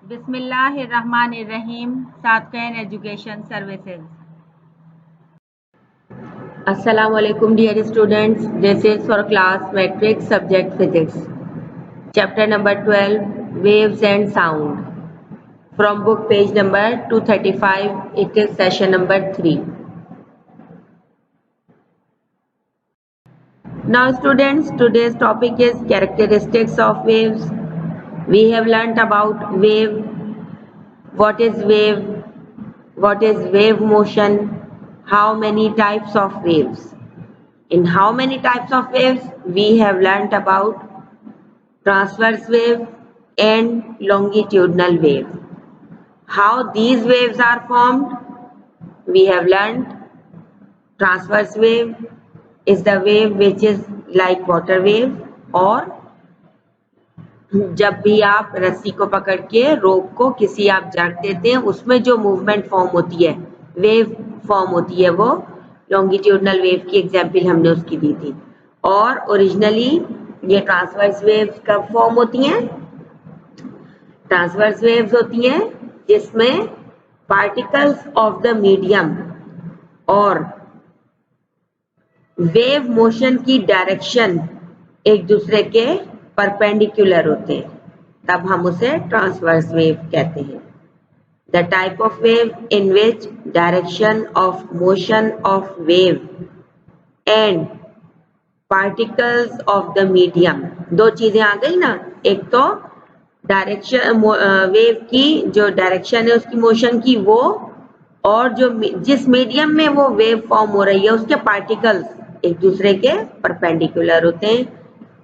बिस्मिल्लाहिर्रहमानिर्रहीम। सातकैन education services. Assalamualaikum dear students, this is for class matrix subject physics, chapter number 12, waves and sound, from book page number 235. It is session number 3. Now students, today's topic is characteristics of waves. We have learnt about wave, what is wave motion, how many types of waves. In how many types of waves? We have learnt about transverse wave and longitudinal wave. How these waves are formed? We have learnt transverse wave is the wave which is like water wave, और जब भी आप रस्सी को पकड़ के रोप को किसी आप जड़ देते हैं उसमें जो मूवमेंट फॉर्म होती है, वेव फॉर्म होती है, वो लॉन्गिट्यूडनल वेव की एग्जांपल हमने उसकी दी थी। और ओरिजिनली ये ट्रांसवर्स वेव्स कब फॉर्म होती हैं? ट्रांसवर्स वेव्स होती हैं जिसमें पार्टिकल्स ऑफ द मीडियम और वेव मोशन की डायरेक्शन एक दूसरे के परपेंडिकुलर होते हैं, तब हम उसे ट्रांसवर्स वेव कहते हैं। The type of wave in which direction of motion of wave and particles of the medium, दो चीजें आ गई ना, एक तो डायरेक्शन वेव की जो डायरेक्शन है उसकी मोशन की वो, और जो जिस मीडियम में वो वेव फॉर्म हो रही है उसके पार्टिकल्स एक दूसरे के परपेंडिकुलर होते हैं,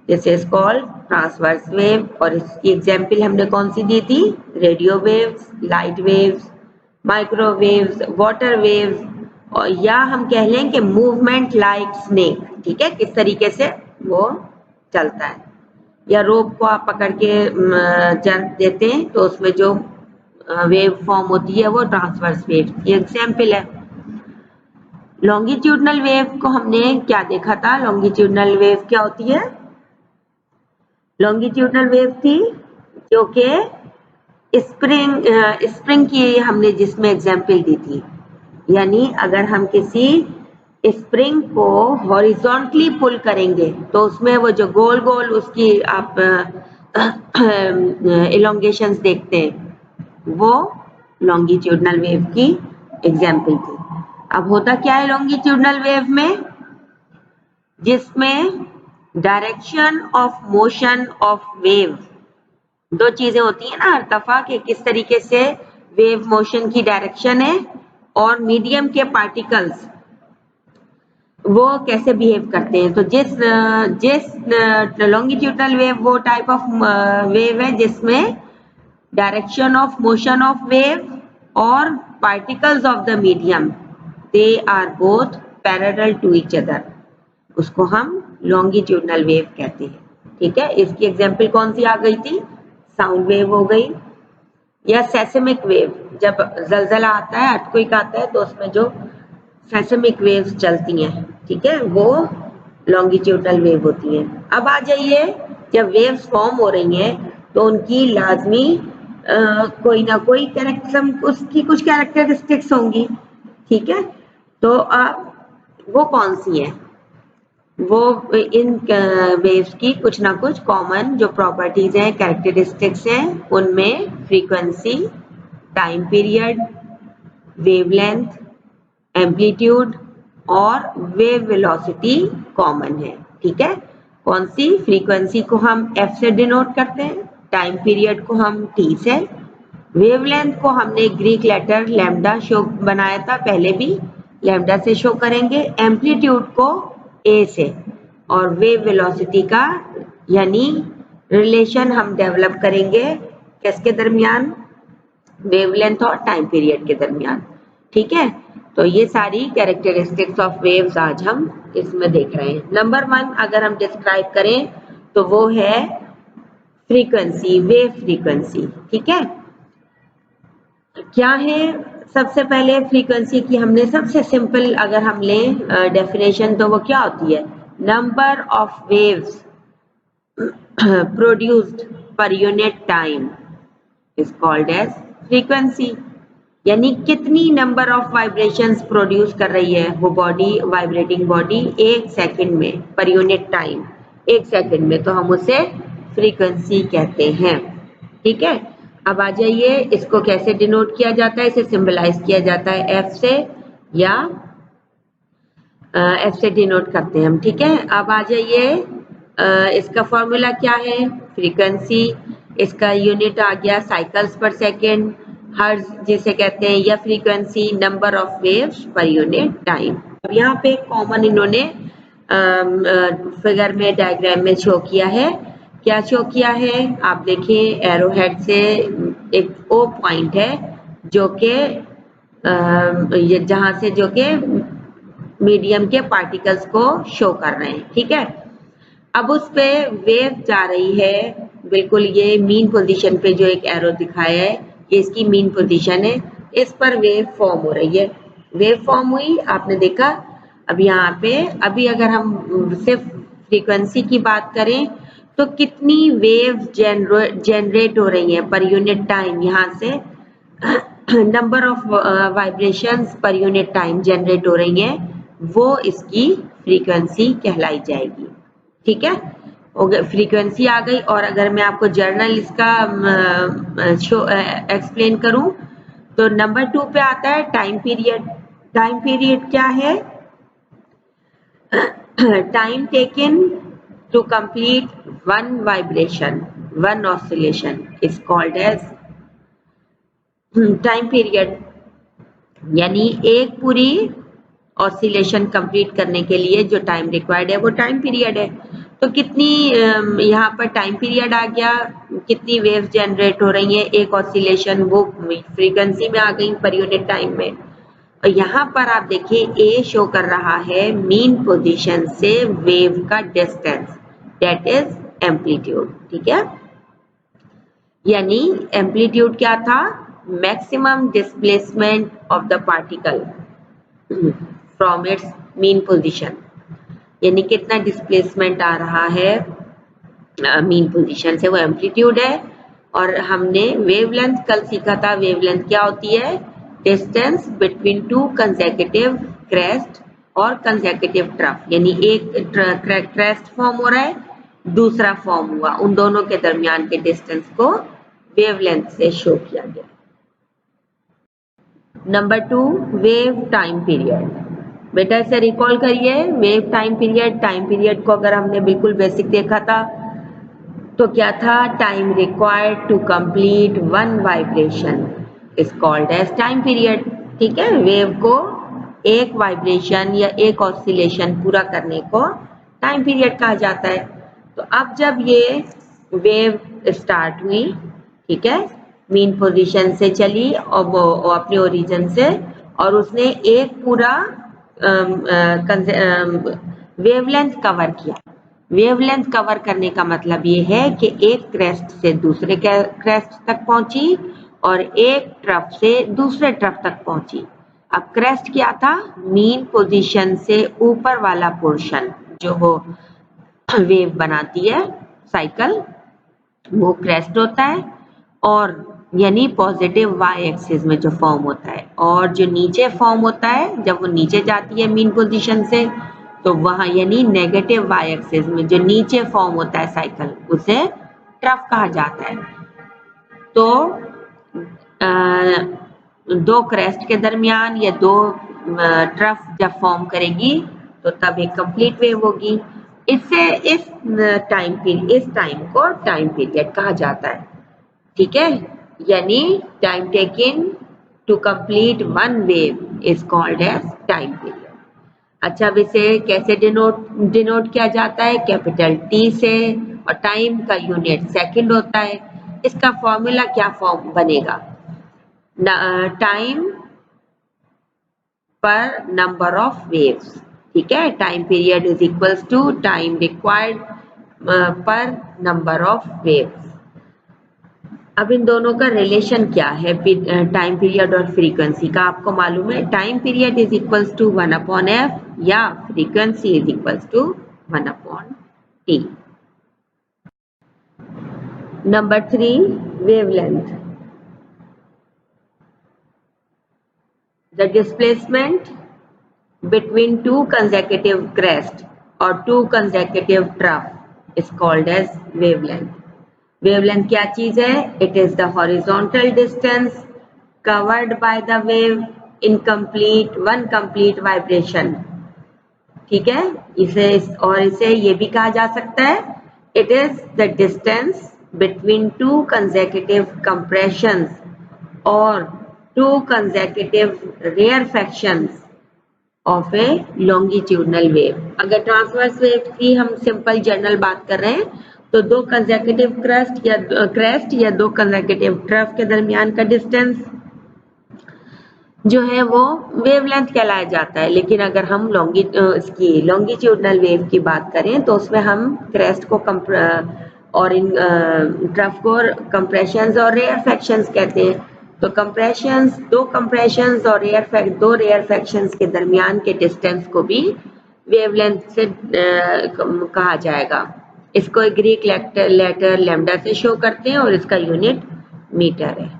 this is called transverse wave. और इसकी एग्जाम्पल हमने कौन सी दी थी? Radio waves, light waves, microwaves, water waves, और या हम कह लें कि मूवमेंट लाइक स्नेक। ठीक है, किस तरीके से वो चलता है, या रोप को आप पकड़ के जड़ देते हैं तो उसमें जो वेव फॉर्म होती है वो ट्रांसवर्स वेव की एग्जाम्पल है। लॉन्गिट्यूडनल वेव को हमने क्या देखा था? लॉन्गिट्यूडनल वेव क्या होती है? लॉन्गिट्यूडनल वेव थी जो कि स्प्रिंग की हमने जिसमें एग्जाम्पल दी थी, यानी अगर हम किसी स्प्रिंग को हॉरिजॉन्टली पुल करेंगे तो उसमें वो जो गोल गोल उसकी आप इलोंगेशंस देखते हैं, वो लॉन्गिट्यूडनल वेव की एग्जाम्पल थी। अब होता क्या है लॉन्गिट्यूडनल वेव में? जिसमें direction of motion of wave, दो चीजें होती है ना हर दफा के किस तरीके से वेव मोशन की डायरेक्शन है और मीडियम के पार्टिकल्स वो कैसे बिहेव करते हैं। तो जिस लॉन्गिट्यूडनल वेव वो टाइप ऑफ वेव है जिसमें direction of motion of wave और particles of the medium they are both parallel to each other, उसको हम लॉन्गिट्यूडनल वेव कहते हैं। ठीक है, इसकी एग्जांपल कौन सी आ गई थी? साउंड वेव हो गई, या सेस्मिक वेव, जब जलजला आता है, अर्थक्वेक आता है तो उसमें जो सेस्मिक वेव्स चलती हैं, ठीक है, वो लॉन्गिट्यूडनल वेव होती हैं। अब आ जाइए, जब वेव्स फॉर्म हो रही हैं तो उनकी लाजमी कोई ना कोई उसकी कुछ कैरेक्टरिस्टिक्स होंगी। ठीक है, तो वो कौन सी है? वो इन वेव्स की कुछ ना कुछ कॉमन जो प्रॉपर्टीज हैं, कैरेक्टरिस्टिक्स हैं, उनमें frequency, time period, wavelength, amplitude और वेव वेलोसिटी कॉमन है। ठीक है, कौन सी? फ्रीक्वेंसी को हम f से डिनोट करते हैं, टाइम पीरियड को हम t से, वेवलेंथ को हमने ग्रीक लेटर लैम्डा शो बनाया था, पहले भी लैम्डा से शो करेंगे, एम्पलीट्यूड को a से, और वेव वेलोसिटी का यानी रिलेशन हम डेवलप करेंगे किसके दरमियान? वेवलेंथ और टाइम पीरियड के दरमियान। ठीक है, तो ये सारी कैरेक्टरिस्टिक्स ऑफ वेव्स आज हम इसमें देख रहे हैं। नंबर 1 अगर हम डिस्क्राइब करें तो वो है फ्रीक्वेंसी, वेव फ्रीक्वेंसी। ठीक है, क्या है? सबसे पहले फ्रीक्वेंसी की हमने सबसे सिंपल अगर हम लें डेफिनेशन तो वो क्या होती है? नंबर ऑफ वेव्स प्रोड्यूस्ड पर unit time is called as frequency. यानी कितनी नंबर ऑफ वाइब्रेशंस प्रोड्यूस कर रही है वो बॉडी, वाइब्रेटिंग बॉडी एक सेकंड में, पर यूनिट टाइम एक सेकंड में, तो हम उसे फ्रीक्वेंसी कहते हैं। ठीक है, अब आ जाइए, इसको कैसे डिनोट किया जाता है, इसे सिंबलाइज किया जाता है एफ से, या एफ से डिनोट करते हैं हम। ठीक है, अब आ जाइए, इसका फॉर्मूला क्या है, फ्रीक्वेंसी, इसका यूनिट आ गया साइकिल्स पर सेकेंड, हर्ट्ज जिसे कहते हैं, या फ्रीक्वेंसी नंबर ऑफ वेव्स पर यूनिट टाइम। अब यहाँ पे कॉमन इन्होंने फिगर में, डायग्राम में शो किया है। क्या शो किया है, आप देखें, एरो हेड से एक ओ पॉइंट है जो कि जहां से जो कि मीडियम के पार्टिकल्स को शो कर रहे हैं। ठीक है, अब उस पे वेव जा रही है, बिल्कुल ये मीन पोजीशन पे जो एक एरो दिखाया है, ये इसकी मीन पोजीशन है, इस पर वेव फॉर्म हो रही है। वेव फॉर्म हुई, आपने देखा। अब यहाँ पे अभी अगर हम सिर्फ फ्रीक्वेंसी की बात करें तो कितनी वेव जनरेट हो रही है पर यूनिट टाइम, यहाँ से नंबर ऑफ वाइब्रेशंस पर यूनिट टाइम जनरेट हो रही है, वो इसकी फ्रीक्वेंसी कहलाई जाएगी। ठीक है, फ्रीक्वेंसी आ गई। और अगर मैं आपको जर्नल इसका एक्सप्लेन करूं तो नंबर 2 पे आता है टाइम पीरियड। टाइम पीरियड क्या है, time taken to complete one vibration, one oscillation is called as time period. यानी एक पूरी ऑसिलेशन कंप्लीट करने के लिए जो टाइम रिक्वायर्ड है वो टाइम पीरियड है। तो कितनी यहाँ पर टाइम पीरियड आ गया, कितनी वेव्स जनरेट हो रही है एक ऑसिलेशन, वो फ्रीक्वेंसी में आ गई पर यूनिट टाइम में। और यहाँ पर आप देखिए ए शो कर रहा है मीन पोजीशन से वेव का डिस्टेंस, दैट इज एम्पलीट्यूड। ठीक है, यानी एम्पलीट्यूड क्या था, maximum displacement of the particle from its mean position, यानी कितना डिस्प्लेसमेंट आ रहा है मीन पोजीशन से, वो एम्पलीट्यूड है। और हमने वेवलेंथ कल सीखा था, वेवलेंथ क्या होती है, distance between two consecutive crest और कंसेक्यूटिव ट्रफ, यानी एक क्रेस्ट फॉर्म हो रहा है, दूसरा फॉर्म हुआ, उन दोनों के दरमियान के डिस्टेंस को वेवलेंथ से शो किया गया। Number 2, wave time period. बेटा इसे रिकॉल करिए, wave time period. Time period को अगर हमने बिल्कुल बेसिक देखा था तो क्या था, time required to complete one vibration is called as time period. ठीक है, वेव को एक वाइब्रेशन या एक ऑसिलेशन पूरा करने को टाइम पीरियड कहा जाता है। तो अब जब ये वेव स्टार्ट हुई, ठीक है, मीन पोजीशन से चली और वो अपने ओरिजिन से, और उसने एक पूरा वेवलेंथ कवर किया। वेवलेंथ कवर करने का मतलब ये है कि एक क्रेस्ट से दूसरे क्रेस्ट तक पहुंची और एक ट्रफ से दूसरे ट्रफ तक पहुंची। अब क्रेस्ट क्या था, मीन पोजीशन से ऊपर वाला पोर्शन जो वो वेव बनाती है साइकिल, वो क्रेस्ट होता है, और यानी पॉजिटिव वाई एक्सिस में जो फॉर्म होता है। और जो नीचे फॉर्म होता है जब वो नीचे जाती है मीन पोजीशन से, तो वहां यानी नेगेटिव वाई एक्सिस में जो नीचे फॉर्म होता है साइकिल, उसे ट्रफ कहा जाता है। तो दो क्रेस्ट के दरमियान या दो ट्रफ जब फॉर्म करेगी तो तब एक कंप्लीट वेव होगी। इससे इस टाइम को टाइम पीरियड कहा जाता है। ठीक है, यानी time taking to complete one wave is called as time period. अच्छा, अब इसे कैसे डिनोट किया जाता है, कैपिटल टी से, और टाइम का यूनिट सेकंड होता है। इसका फॉर्मूला क्या फॉर्म बनेगा, टाइम पर नंबर ऑफ वेव्स। ठीक है, time period is equals to time required per number of waves. अब इन दोनों का रिलेशन क्या है, टाइम पीरियड और फ्रीक्वेंसी का, आपको मालूम है, time period is equals to 1/f या frequency is equals to 1/t। Number 3, wavelength. The displacement between two consecutive crests or two consecutive trough is called as wavelength. Wavelength क्या चीज है? It is the horizontal distance covered by the wave in one complete vibration. ठीक है, इसे ये भी कहा जा सकता है, it is the distance between two consecutive compressions or two consecutive rarefactions of A longitudinal wave. अगर ट्रांसवर्स वेव की हम सिंपल जनरल बात कर रहे हैं तो दो कंसेक्यूटिव क्रेस्ट या दो कंसेक्यूटिव ट्रफ के दरमियान का डिस्टेंस जो है वो वेवलेंथ कहलाया जाता है. लेकिन अगर हम इसकी लॉन्गिट्यूडनल वेव की बात करें तो उसमें हम क्रेस्ट को और इन ट्रफ को कंप्रेशंस और रेयरफैक्शंस कहते हैं. तो दो कंप्रेशंस और दो रेयरफैक्शंस के दरमियान के डिस्टेंस को भी वेवलेंथ से कहा जाएगा. इसको ग्रीक लेटर लैम्डा से शो करते हैं और इसका यूनिट मीटर है.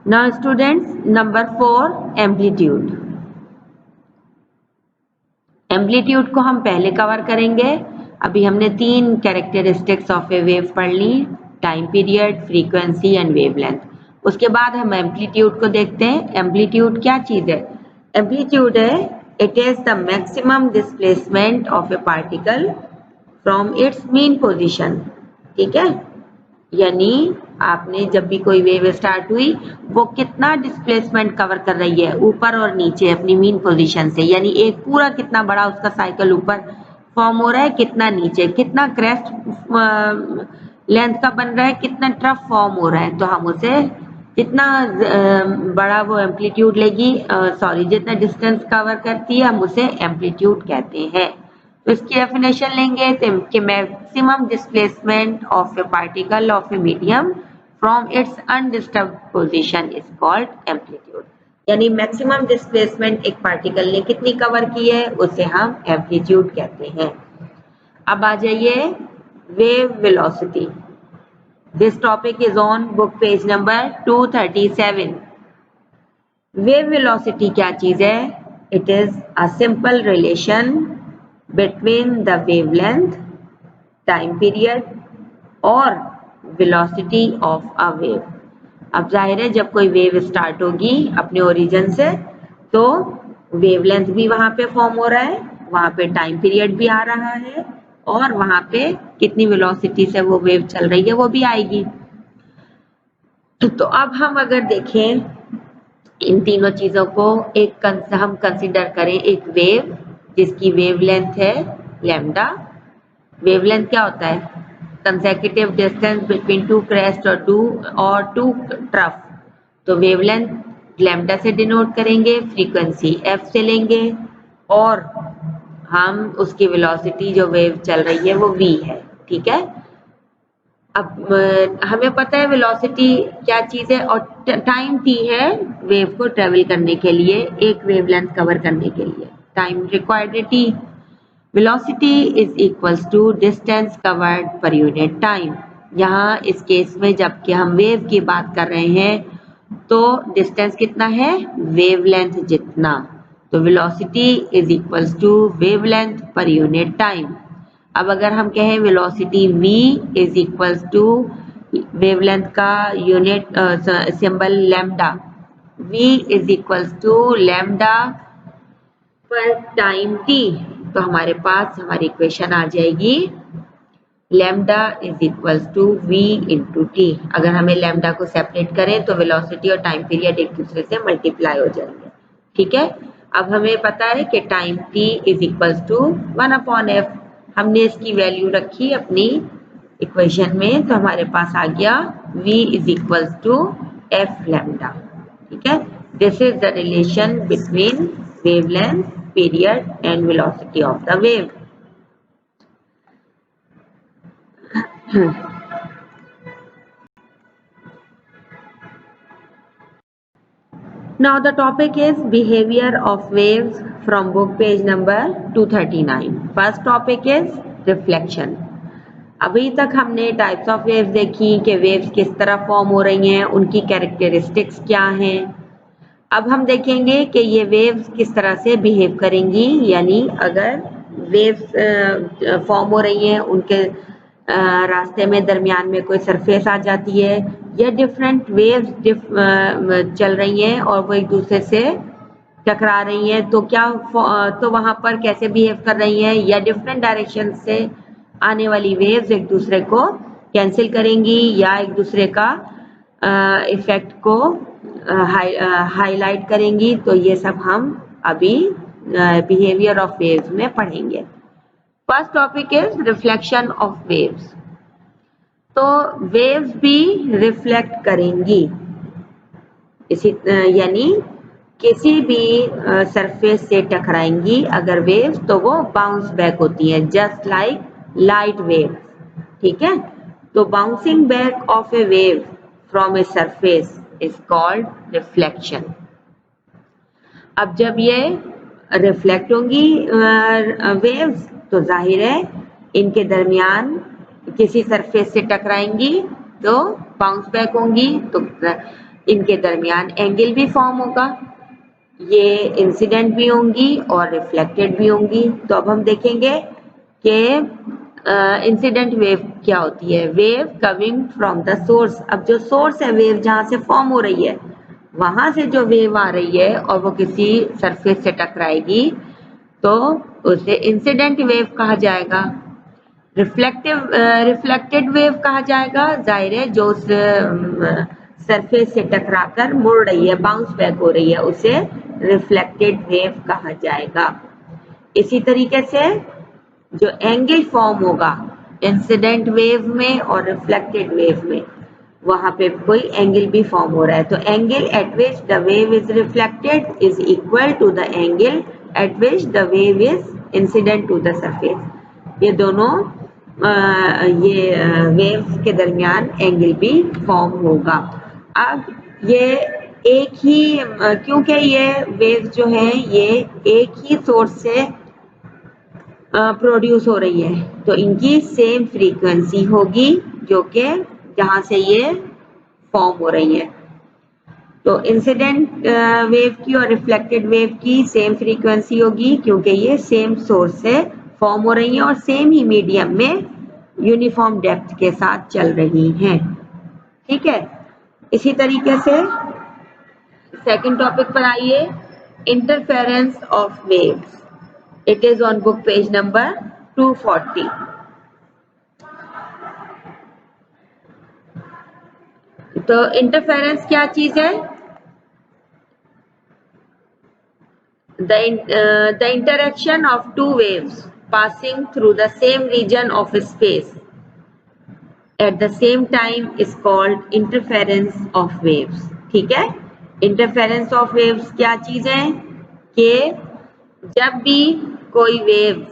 Now students, number 4 amplitude. Amplitude को हम पहले कवर करेंगे. अभी हमने 3 कैरेक्टरिस्टिक्स ऑफ ए वेव पढ़ ली, time period, frequency and wavelength. उसके बाद हम एम्पलीट्यूड को देखते हैं. एम्पलीट्यूड क्या चीज है? एम्पलीट्यूड है, it is the maximum displacement of A particle from its mean position. ठीक है, यानी आपने जब भी कोई वेव स्टार्ट हुई वो कितना डिस्प्लेसमेंट कवर कर रही है, ऊपर और नीचे अपनी मीन पोजीशन से. यानी एक पूरा कितना बड़ा उसका साइकिल ऊपर फॉर्म हो रहा है, कितना नीचे, कितना क्रेस्ट लेंथ का बन रहा है, कितना ट्रफ फॉर्म हो रहा है. तो हम उसे जितना बड़ा वो एम्पलीट्यूड लेगी, जितना डिस्टेंस कवर करती है, हम उसे एम्पलीट्यूड कहते हैं. तो इसकी डेफिनेशन लेंगे कि maximum displacement of A particle of a medium from its undisturbed position is called amplitude. यानी मैक्सिमम डिस्प्लेसमेंट एक पार्टिकल ने कितनी कवर की है उसे हम एम्पलीट्यूड कहते हैं. अब आ जाइए wave velocity. This topic is on book page number 237. Wave velocity क्या चीज है? It is a simple relation between the wavelength, time period और velocity of a wave. अब जाहिर है जब कोई वेव स्टार्ट होगी अपने ओरिजिन से तो वेवलेंथ भी वहां पे फॉर्म हो रहा है, वहां पे टाइम पीरियड भी आ रहा है और वहां पे कितनी वेलोसिटी से वो वेव चल रही है वो भी आएगी. तो अब हम अगर देखें इन तीनों चीजों को हम कंसीडर करें एक वेव जिसकी वेवलेंथ है लैम्डा. वेवलेंथ क्या होता है? Consecutive distance between two crest और टू ट्रफ. तो वेवलेंथ लैम्डा से डिनोट करेंगे, फ्रीक्वेंसी एफ से लेंगे और हम उसकी वेलोसिटी जो वेव चल रही है वो v है. ठीक है, अब हमें पता है वेलोसिटी क्या चीज है और टाइम t है वेव को ट्रेवल करने के लिए, एक वेवलेंथ कवर करने के लिए. टाइम रिक्वायर्ड है t. Velocity is equals to distance covered per unit time. यहाँ इस केस में जबकि हम वेव की बात कर रहे हैं तो डिस्टेंस कितना है? वेवलेंथ जितना. तो velocity is equals to wavelength per unit time. अब अगर हम कहें velocity v is equals to wavelength का unit symbol lambda, v is equals to lambda per time t, तो हमारे पास हमारी इक्वेशन आ जाएगी lambda is equals to v into T. अगर हमें लैम्डा को सेपरेट करें तो वेलोसिटी और टाइम पीरियड एक दूसरे से मल्टीप्लाई हो जाएंगे. ठीक है, अब हमें पता है कि time t is equals to 1/f. हमने इसकी वैल्यू रखी अपनी इक्वेशन में तो हमारे पास आ गया v is equals to f lambda. ठीक है, this is the relation between wavelength, period and velocity of the wave. Now the topic is behavior of waves from book page number 239. First topic is reflection. अभी तक हमने types of waves देखी कि waves किस तरह form हो रही हैं, उनकी कैरेक्टरिस्टिक्स क्या हैं. अब हम देखेंगे कि ये वेव्स किस तरह से बिहेव करेंगी, यानी अगर वेव्स फॉर्म हो रही हैं, उनके रास्ते में दरमियान में कोई सरफेस आ जाती है, या डिफरेंट वेव्स चल रही हैं और वो एक दूसरे से टकरा रही हैं, तो क्या तो वहां पर कैसे बिहेव कर रही हैं, या डिफरेंट डायरेक्शन से आने वाली वेव्स एक दूसरे को कैंसिल करेंगी या एक दूसरे का इफेक्ट को हाईलाइट करेंगी। तो ये सब हम अभी बिहेवियर ऑफ वेव्स में पढ़ेंगे। First topic is reflection of waves. तो वेव्स भी रिफ्लेक्ट करेंगी, इसी यानी किसी भी सरफेस से टकराएंगी अगर वेव्स, तो वो बाउंस बैक होती है, जस्ट लाइक लाइट वेव्स। ठीक है, तो bouncing back of a wave from a surface is called reflection. अब जब ये रिफ्लेक्ट होंगी वेव्स, तो जाहिर है इनके दरमियान किसी सरफेस से टकराएंगी तो बाउंस बैक होंगी, तो इनके दरमियान एंगल भी फॉर्म होगा, ये इंसिडेंट भी होंगी और रिफ्लेक्टेड भी होंगी। तो अब हम देखेंगे कि इंसिडेंट वेव क्या होती है। Wave coming from the source. अब जो सोर्स है वेव जहां से फॉर्म हो रही है, वहां से जो वेव आ रही है और वो किसी सरफेस से टकराएगी तो उसे इंसिडेंट वेव कहा जाएगा। रिफ्लेक्टेड वेव कहा जाएगा, जाहिर है जो उस सरफेस से टकराकर मुड़ रही है, बाउंस बैक हो रही है, उसे रिफ्लेक्टेड वेव कहा जाएगा। इसी तरीके से जो एंगल फॉर्म होगा इंसिडेंट वेव में और रिफ्लेक्टेड वेव में, वहां पे कोई एंगल भी फॉर्म हो रहा है, तो angle at which the wave is reflected is equal to the angle at which the wave is incident to the surface. ये दोनों ये वेव्स के दरमियान एंगल भी फॉर्म होगा। अब ये एक ही क्योंकि ये वेव्स जो है ये एक ही सोर्स से प्रोड्यूस हो रही है, तो इनकी सेम फ्रीक्वेंसी होगी जो कि जहां से ये फॉर्म हो रही है। तो इंसिडेंट वेव की और रिफ्लेक्टेड वेव की सेम फ्रीक्वेंसी होगी क्योंकि ये सेम सोर्स से फॉर्म हो रही है और सेम ही मीडियम में यूनिफॉर्म डेप्थ के साथ चल रही हैं। ठीक है, इसी तरीके से सेकंड टॉपिक पर आइए, interference of waves. It is on book page number 240। तो इंटरफेरेंस क्या चीज है? The interaction of two waves passing through the same region of space at the same time is called interference of waves। ठीक है, interference of waves क्या चीज है कि जब भी कोई वेव्स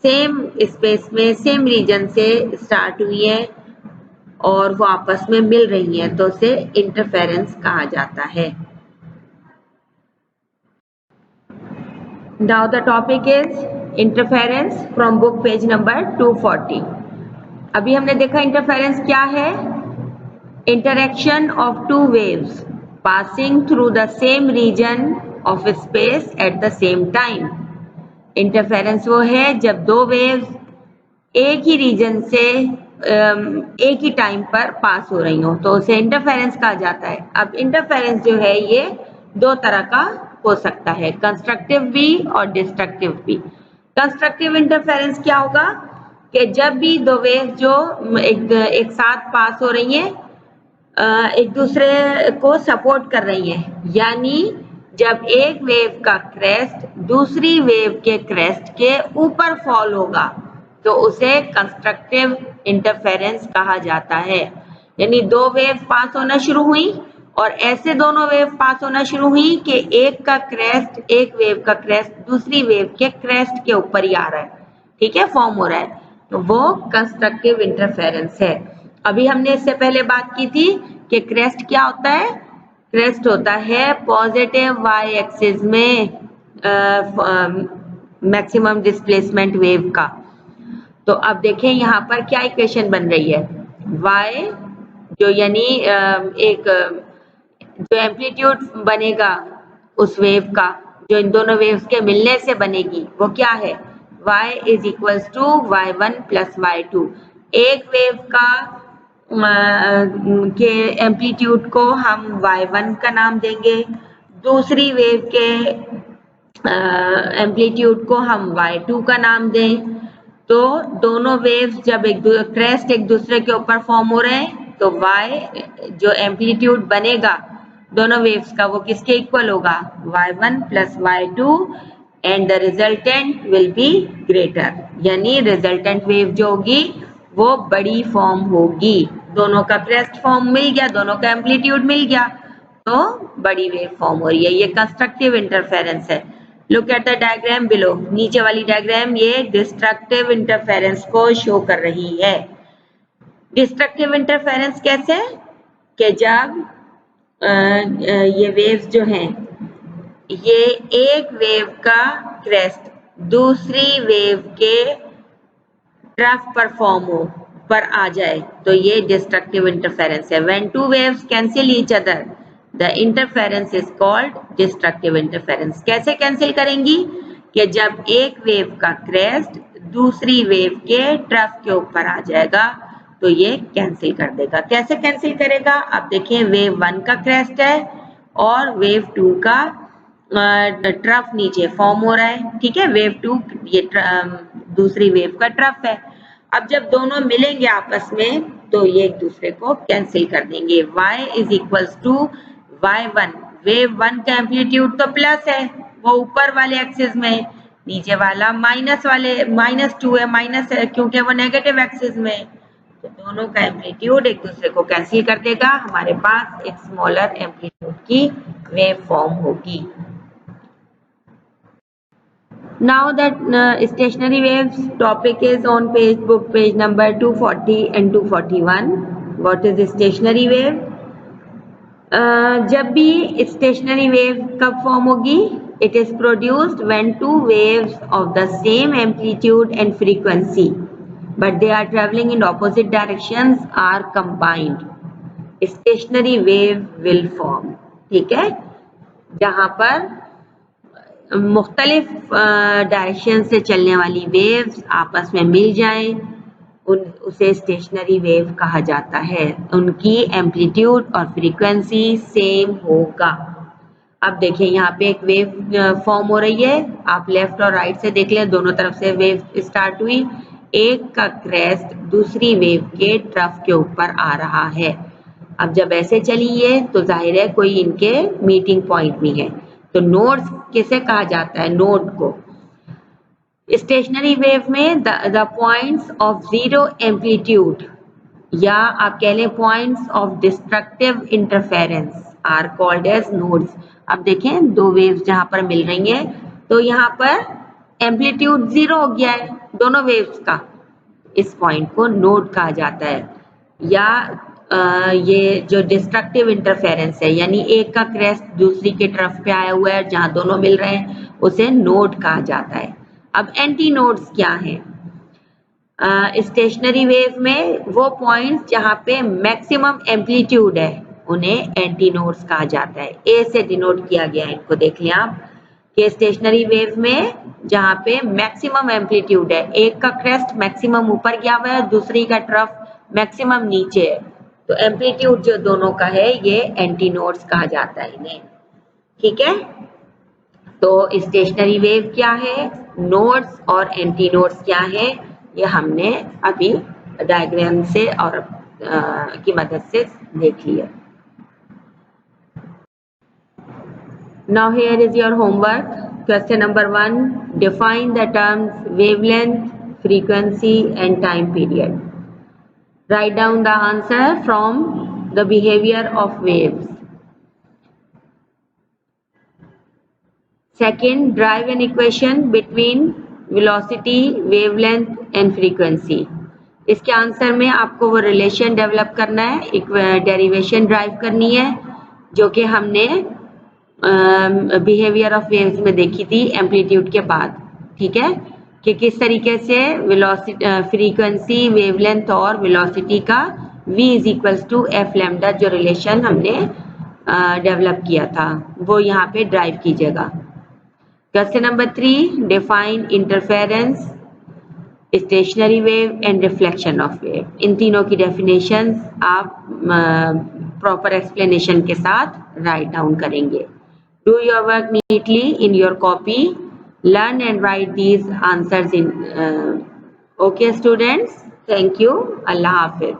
सेम स्पेस में सेम रीजन से स्टार्ट हुई है और वो आपस में मिल रही हैं, तो उसे इंटरफेरेंस कहा जाता है। Now the topic is interference from book page number 240। अभी हमने देखा इंटरफेरेंस क्या है, interaction of two waves passing through the same region of space at the same time. Interference वो है जब दो वेव्स एक ही रीजन से एक ही टाइम पर पास हो रही हो, तो उसे इंटरफेरेंस कहा जाता है। अब इंटरफेरेंस जो है ये दो तरह का हो सकता है, कंस्ट्रक्टिव भी और डिस्ट्रक्टिव भी। कंस्ट्रक्टिव इंटरफेरेंस क्या होगा कि जब भी दो वेव जो एक साथ पास हो रही हैं, एक दूसरे को सपोर्ट कर रही हैं, यानी जब एक वेव का क्रेस्ट दूसरी वेव के क्रेस्ट के ऊपर फॉल होगा तो उसे कंस्ट्रक्टिव इंटरफेरेंस कहा जाता है। यानी दो वेव पास होना शुरू हुई और ऐसे दोनों वेव पास होना शुरू हुई कि एक का क्रेस्ट, एक वेव का क्रेस्ट दूसरी वेव के क्रेस्ट के ऊपर ही आ रहा है, ठीक है, फॉर्म हो रहा है, तो वो कंस्ट्रक्टिव इंटरफेरेंस है। अभी हमने इससे पहले बात की थी कि क्रेस्ट क्या होता है। क्रेस्ट होता है पॉजिटिव वाई एक्सिस में मैक्सिमम डिस्प्लेसमेंट वेव का। तो अब देखें यहाँ पर क्या इक्वेशन बन रही है, y जो यानी एक जो एम्पलीट्यूड बनेगा उस वेव का जो इन दोनों वेव्स के मिलने से बनेगी वो क्या है, y is equals to y1 plus y2। एक वेव का के एम्पलीट्यूड को हम y1 का नाम देंगे, दूसरी वेव के एम्पलीट्यूड को हम y2 का नाम दें। तो दोनों वेव्स जब क्रेस्ट एक दूसरे के ऊपर फॉर्म हो रहे हैं तो y जो एम्पलीट्यूड बनेगा दोनों वेव्स का वो किसके इक्वल होगा, y1 plus y2 and the resultant will be greater, यानी रिजल्टेंट वेव जो होगी वो बड़ी फॉर्म होगी। दोनों का क्रेस्ट फॉर्म मिल गया, दोनों का एम्पलीट्यूड मिल गया तो बड़ी वेव फॉर्म हो रही है। ये कंस्ट्रक्टिव इंटरफेरेंस है। Look at the diagram below. नीचे वाली डायग्राम ये डिस्ट्रक्टिव इंटरफेरेंस को शो कर रही है। डिस्ट्रक्टिव इंटरफेरेंस कैसे, कि जब ये वेव्स जो हैं ये एक वेव का क्रेस्ट दूसरी वेव के ट्रफ पर फॉर्म हो पर आ जाए तो ये डिस्ट्रक्टिव इंटरफेरेंस है। When two waves cancel each other the interference is called destructive interference. कैसे कैंसिल करेंगी, कि जब एक वेव का क्रेस्ट दूसरी वेव के ट्रफ के ऊपर आ जाएगा तो ये कैंसिल कर देगा। कैसे कैंसिल करेगा, आप देखें वेव 1 का क्रेस्ट है और वेव 2 का ट्रफ नीचे फॉर्म हो रहा है, ठीक है। वेव 2 ये दूसरी वेव का ट्रफ है। अब जब दोनों मिलेंगे आपस में तो ये एक दूसरे को कैंसिल कर देंगे। y is equals to y1। Wave 1 का एम्पलीट्यूड तो प्लस है, वो ऊपर वाले एक्सिस में, नीचे वाला -2 है, माइनस है क्योंकि वो नेगेटिव एक्सिस में है। तो दोनों का एम्पलीट्यूड एक दूसरे को कैंसिल कर देगा, हमारे पास एक स्मॉलर एम्पलीट्यूड की वेव फॉर्म होगी। Now that stationary waves topic is on page number 240 and 241. What is stationary wave? जब भी stationary wave कब फॉर्म होगी, it is produced when two waves of the same amplitude and frequency but they are traveling in opposite directions are combined. Stationary wave will form, ठीक है, जहां पर मुख्तलिफ direction से चलने वाली वेव्स आपस में मिल जाएं उसे स्टेशनरी वेव कहा जाता है। उनकी एम्पलीट्यूड और फ्रीक्वेंसी सेम होगा। अब देखिए यहाँ पे एक वेव फॉर्म हो रही है, आप लेफ्ट और राइट से देख लें, दोनों तरफ से वेव स्टार्ट हुई। एक का क्रेस्ट दूसरी वेव के ट्रफ के ऊपर आ रहा है। अब जब ऐसे चली है तो जाहिर है कोई इनके मीटिंग पॉइंट भी है। तो नोड्स किसे कहा जाता है, नोड को। स्टेशनरी वेव में the points of zero amplitude या आप कह लें points of destructive interference are called as nodes. अब देखें दो वेव्स जहां पर मिल रही हैं तो यहाँ पर एम्पलीट्यूड 0 हो गया है दोनों वेव्स का, इस पॉइंट को नोड कहा जाता है। या ये जो डिस्ट्रक्टिव इंटरफेरेंस है यानी एक का क्रेस्ट दूसरी के तरफ पे आया हुआ है जहां दोनों मिल रहे हैं उसे नोड कहा जाता है। अब एंटी नोड्स क्या हैं, स्टेशनरी वेव में वो पॉइंट्स जहां पे मैक्सिमम एम्पलीट्यूड है उन्हें एंटी नोड्स कहा जाता है। ए से डिनोट किया गया है, इनको देख लें आप कि स्टेशनरी वेव में जहां पे मैक्सिमम एम्पलीट्यूड है, एक का क्रेस्ट मैक्सिमम ऊपर गया हुआ है दूसरी का ट्रफ मैक्सिमम नीचे है, तो एम्पलीट्यूड जो दोनों का है ये एंटी नोड्स कहा जाता है इन्हें, ठीक है। तो स्टेशनरी वेव क्या है, नोड्स और एंटी नोड्स क्या है, ये हमने अभी डायग्राम से और की मदद से देख लिया। Now here is your homework. Question number 1. Define the terms wavelength, frequency and time period. Write down the answer from the behavior of waves. Second, drive an equation between velocity, wavelength and frequency. इसके answer में आपको वो relation develop करना है, एक derivation drive करनी है जो कि हमने बिहेवियर ऑफ वेव्स में देखी थी एम्पलीट्यूड के बाद, ठीक है, कि किस तरीके से वेलोसिटी, फ्रीक्वेंसी, वेवलेंथ और वेलोसिटी का v is equals to F lambda जो रिलेशन हमने डेवलप किया था वो यहाँ पे ड्राइव कीजिएगा। Question number 3, define interference, stationary wave and reflection of wave. इन तीनों की डेफिनेशन आप प्रॉपर एक्सप्लेनेशन के साथ राइट डाउन करेंगे। Do your work neatly in your copy, learn and write these answers in. Okay students, thank you, अल्लाह हाफिज।